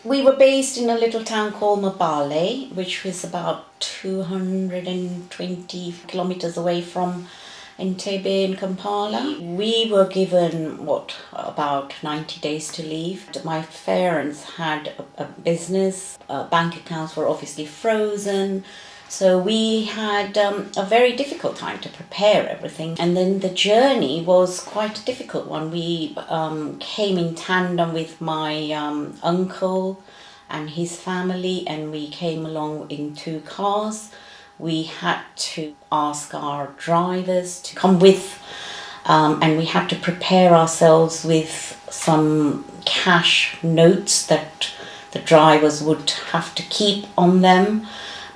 We were based in a little town called Mabale, which was about 220 kilometers away from Entebbe in Kampala. We were given, about 90 days to leave. My parents had a business, bank accounts were obviously frozen. So we had a very difficult time to prepare everything. And then the journey was quite a difficult one. We came in tandem with my uncle and his family, and we came along in 2 cars. We had to ask our drivers to come with, and we had to prepare ourselves with some cash notes that the drivers would have to keep on them,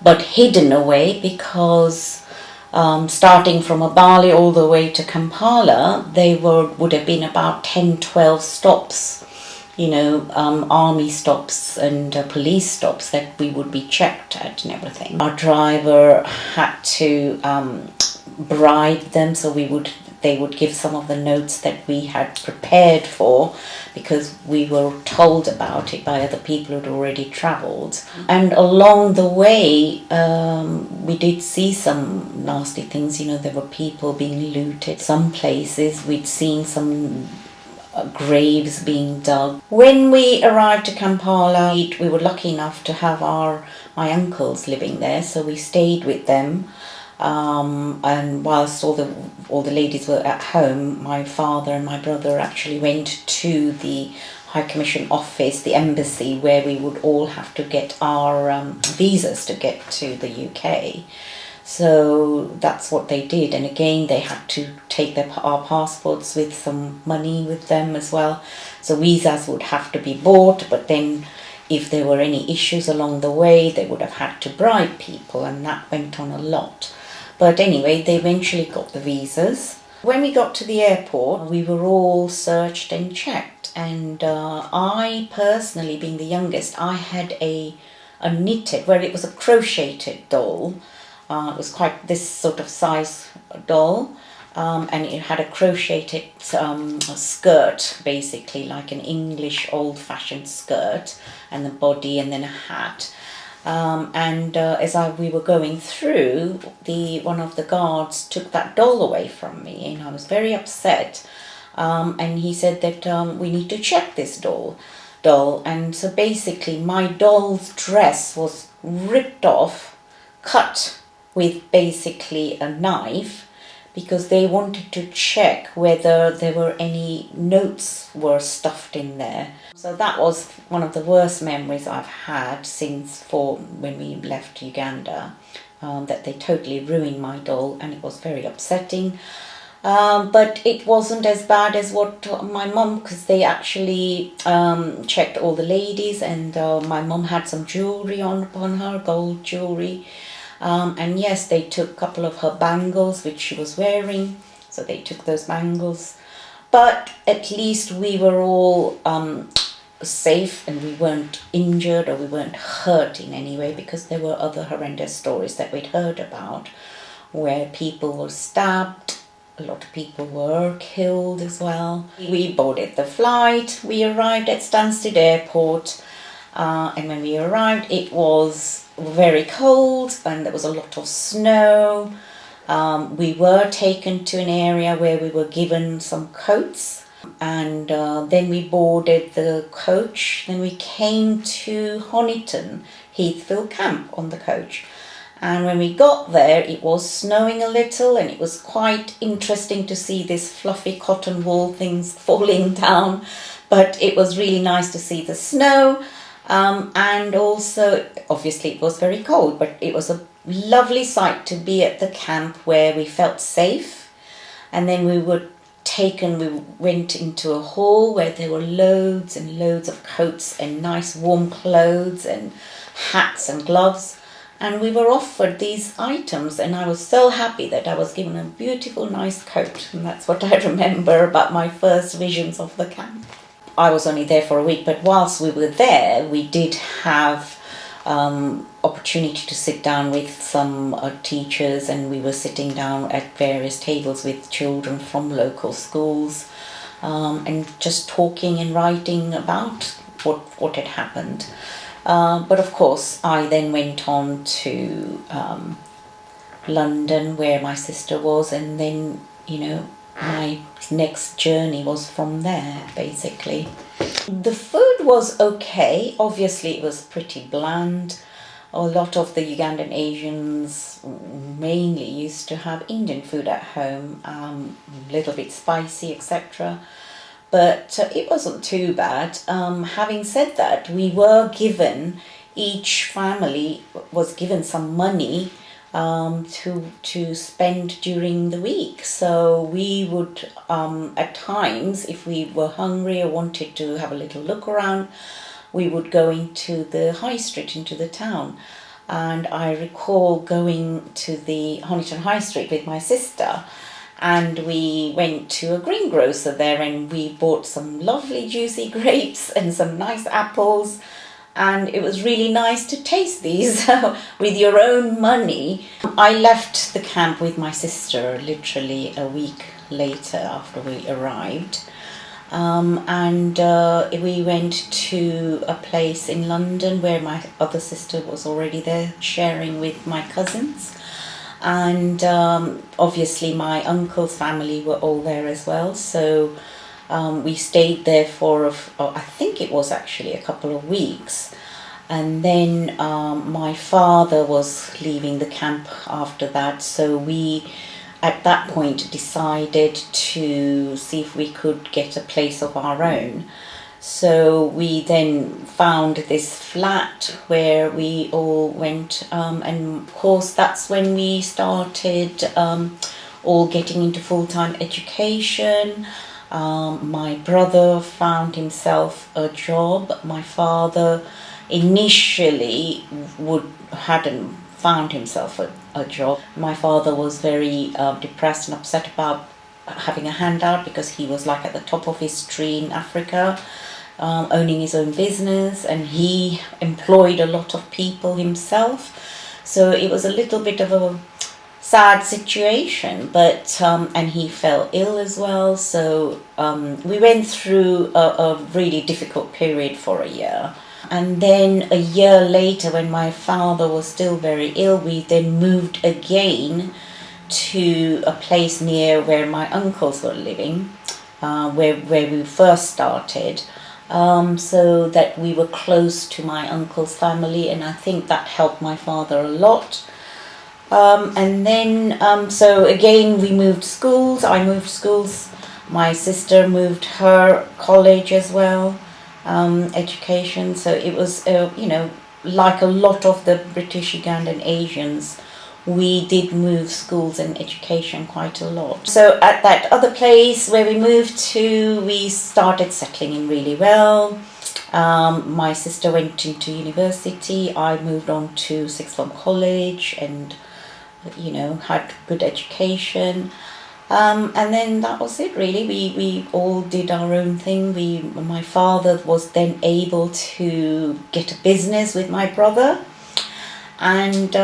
but hidden away, because starting from Abali all the way to Kampala, would have been about 10-12 stops, army stops and police stops that we would be checked at and everything. Our driver had to bribe them, so they would give some of the notes that we had prepared for, because we were told about it by other people who'd already travelled. And along the way, we did see some nasty things. There were people being looted. Some places we'd seen some graves being dug. When we arrived to Kampala, we were lucky enough to have my uncles living there, so we stayed with them. And whilst all the ladies were at home, my father and my brother actually went to the High Commission office, the embassy, where we would all have to get our visas to get to the UK. So that's what they did, and again they had to take our passports with some money with them as well. So visas would have to be bought, but then if there were any issues along the way, they would have had to bribe people, and that went on a lot. But anyway, they eventually got the visas. When we got to the airport, we were all searched and checked, and I personally, being the youngest, I had a knitted, it was a crocheted doll. It was quite this sort of size doll, and it had a crocheted skirt, basically like an English old-fashioned skirt, and the body, and then a hat. As we were going through, one of the guards took that doll away from me, and I was very upset. And he said that we need to check this doll. And so basically my doll's dress was ripped off, cut with basically a knife, because they wanted to check whether there were any notes were stuffed in there. So that was one of the worst memories I've had since when we left Uganda, that they totally ruined my doll, and it was very upsetting. But it wasn't as bad as what my mum, because they actually checked all the ladies, and my mum had some jewellery upon her, gold jewellery. And yes, they took a couple of her bangles, which she was wearing, so they took those bangles. But at least we were all safe, and we weren't injured or we weren't hurt in any way, because there were other horrendous stories that we'd heard about where people were stabbed, a lot of people were killed as well. We boarded the flight, we arrived at Stansted Airport, and when we arrived it was very cold and there was a lot of snow. We were taken to an area where we were given some coats, and then we boarded the coach. Then we came to Honiton, Heathville camp on the coach. And when we got there, it was snowing a little, and it was quite interesting to see this fluffy cotton wool things falling down. But it was really nice to see the snow. And also, obviously, it was very cold, but it was a lovely sight to be at the camp where we felt safe. And then we went into a hall where there were loads and loads of coats and nice warm clothes and hats and gloves. And we were offered these items, and I was so happy that I was given a beautiful, nice coat. And that's what I remember about my first visions of the camp. I was only there for a week, but whilst we were there, we did have opportunity to sit down with some teachers, and we were sitting down at various tables with children from local schools, and just talking and writing about what had happened. But of course, I then went on to London, where my sister was, and then, my next journey was from there, basically. The food was okay. Obviously, it was pretty bland. A lot of the Ugandan Asians mainly used to have Indian food at home, a little bit spicy, etc. But it wasn't too bad. Having said that, we were given, each family was given some money to spend during the week. So we would, at times, if we were hungry or wanted to have a little look around, we would go into the high street, into the town. And I recall going to the Honiton High Street with my sister, and we went to a greengrocer there, and we bought some lovely juicy grapes and some nice apples. And it was really nice to taste these with your own money. I left the camp with my sister literally a week later after we arrived. And we went to a place in London where my other sister was already there, sharing with my cousins. And obviously my uncle's family were all there as well. So we stayed there for, I think it was actually a couple of weeks. And then my father was leaving the camp after that. So we, at that point, decided to see if we could get a place of our own. So we then found this flat where we all went, and of course that's when we started all getting into full-time education. My brother found himself a job. My father initially hadn't found himself a job. My father was very depressed and upset about having a handout, because he was like at the top of his tree in Africa, owning his own business, and he employed a lot of people himself. So it was a little bit of a sad situation, but and he fell ill as well. So we went through a really difficult period for a year. And then a year later, when my father was still very ill, we then moved again to a place near where my uncles were living, where we first started, so that we were close to my uncle's family, and I think that helped my father a lot. And then, so again, we moved schools. I moved schools. My sister moved her college as well. Education. So it was, like a lot of the British Ugandan Asians, we did move schools and education quite a lot. So at that other place where we moved to, we started settling in really well. My sister went into university. I moved on to sixth form college and, had good education. And then that was it really. We all did our own thing. My father was then able to get a business with my brother. And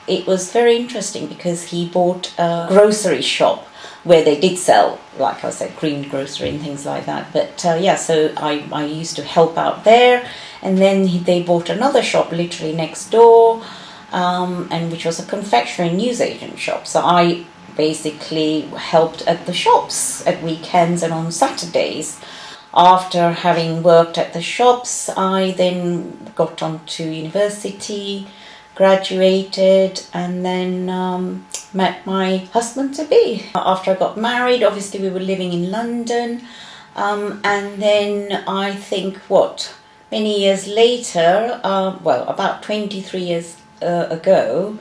it was very interesting because he bought a grocery shop where they did sell, like I said, green grocery and things like that. But so I used to help out there. And then they bought another shop literally next door, and which was a confectionery newsagent shop. So I basically helped at the shops at weekends and on Saturdays. After having worked at the shops, I then got on to university, graduated, and then met my husband-to-be. After I got married, obviously we were living in London, and then I think many years later, about 23 years ago,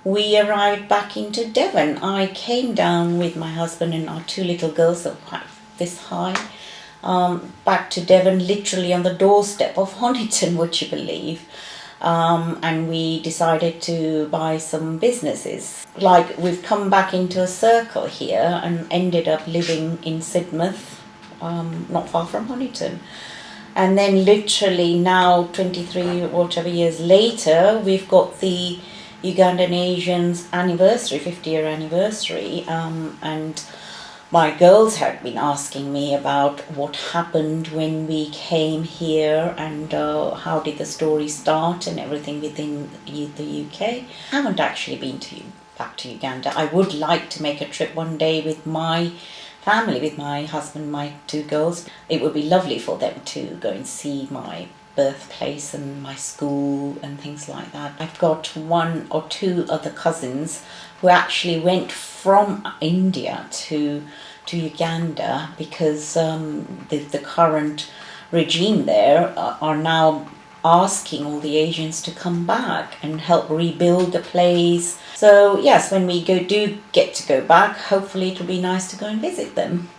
we arrived back into Devon. I came down with my husband and our two little girls, that were quite this high, back to Devon, literally on the doorstep of Honiton, would you believe? And we decided to buy some businesses. Like, we've come back into a circle here and ended up living in Sidmouth, not far from Honiton. And then literally now, 23 or whatever years later, we've got the Ugandan Asians anniversary, 50-year anniversary, and My girls had been asking me about what happened when we came here and how did the story start and everything within the UK. I haven't actually been back to Uganda. I would like to make a trip one day with my family, with my husband, my two girls. It would be lovely for them to go and see my birthplace and my school and things like that. I've got one or two other cousins who actually went from India to Uganda because the current regime there are now asking all the Asians to come back and help rebuild the place. So yes, when we do get to go back, hopefully it'll be nice to go and visit them.